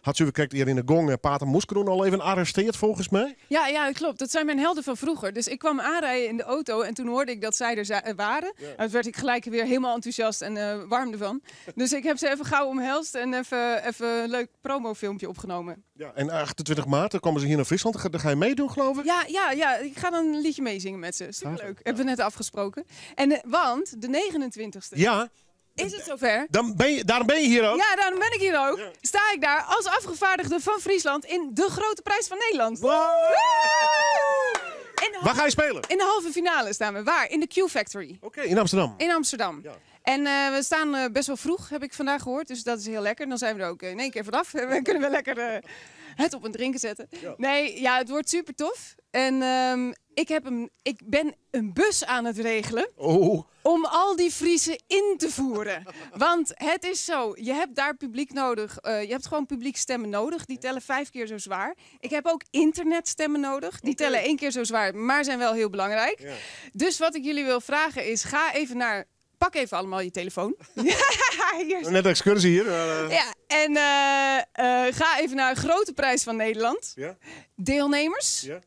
had u kijkt hier in de gong Pater Moeskroen al even arresteerd volgens mij? Ja, klopt. Dat zijn mijn helden van vroeger. Dus ik kwam aanrijden in de auto en toen hoorde ik dat zij er waren. Ja. En toen werd ik gelijk weer helemaal enthousiast en warm ervan. Dus ik heb ze even gauw omhelst en even een leuk promofilmpje opgenomen. Ja, en 28 maart dan komen ze hier naar Friesland. Dan ga je meedoen, geloof ik? Ja, ik ga dan een liedje meezingen met ze. Superleuk. Hebben we net afgesproken. En want de 29e Ja. is het zover. Daarom ben je hier ook? Ja, daarom ben ik hier ook. Ja. Sta ik daar als afgevaardigde van Friesland in de Grote Prijs van Nederland. Wow. Waar ga je spelen? In de halve finale staan we. Waar? In de Q-Factory. Oké, in Amsterdam. In Amsterdam. Ja. En we staan best wel vroeg, heb ik vandaag gehoord. Dus dat is heel lekker. Dan zijn we er ook in één keer vanaf. We kunnen wel lekker het op een drinken zetten. Ja. Nee, ja, het wordt super tof. En ik ben een bus aan het regelen. Oh. Om al die Friesen in te voeren. Want het is zo, je hebt daar publiek nodig. Je hebt gewoon publiekstemmen nodig. Die tellen 5 keer zo zwaar. Ik heb ook internetstemmen nodig. Die tellen 1 keer zo zwaar, maar zijn wel heel belangrijk. Ja. Dus wat ik jullie wil vragen is, pak even allemaal je telefoon. Hier. Net excursie hier. Ja, en ga even naar Grote Prijs van Nederland. Ja? Deelnemers. Ja?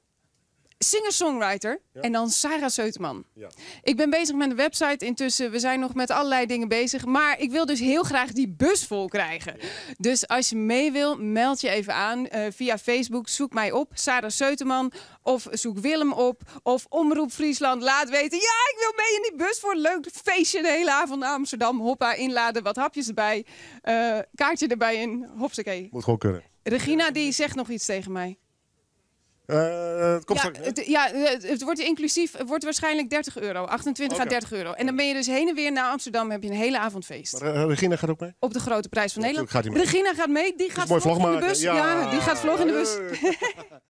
Singer-songwriter Ja. en dan Sarah Seuteman. Ja. Ik ben bezig met een website intussen. We zijn nog met allerlei dingen bezig. Maar ik wil dus heel graag die bus vol krijgen. Ja. Dus als je mee wil, meld je even aan. Via Facebook, zoek mij op, Sarah Seuteman. Of zoek Willem op. Of Omroep Friesland, laat weten. Ja, ik wil mee in die bus voor een leuk feestje. De hele avond naar Amsterdam. Hoppa, inladen, wat hapjes erbij. Kaartje erbij in. Hopsakee. Moet gewoon kunnen. Regina die zegt nog iets tegen mij. Het komt straks, het wordt inclusief, het wordt waarschijnlijk €30. 28 à €30. En dan ben je dus heen en weer naar Amsterdam, heb je een hele avond feest. Maar Regina gaat ook mee? Op de Grote Prijs van Ja, Nederland. natuurlijk gaat die mee. Regina gaat mee, die gaat mooi vloggen in de vlog bus. maken. Ja, die gaat vloggen in de bus.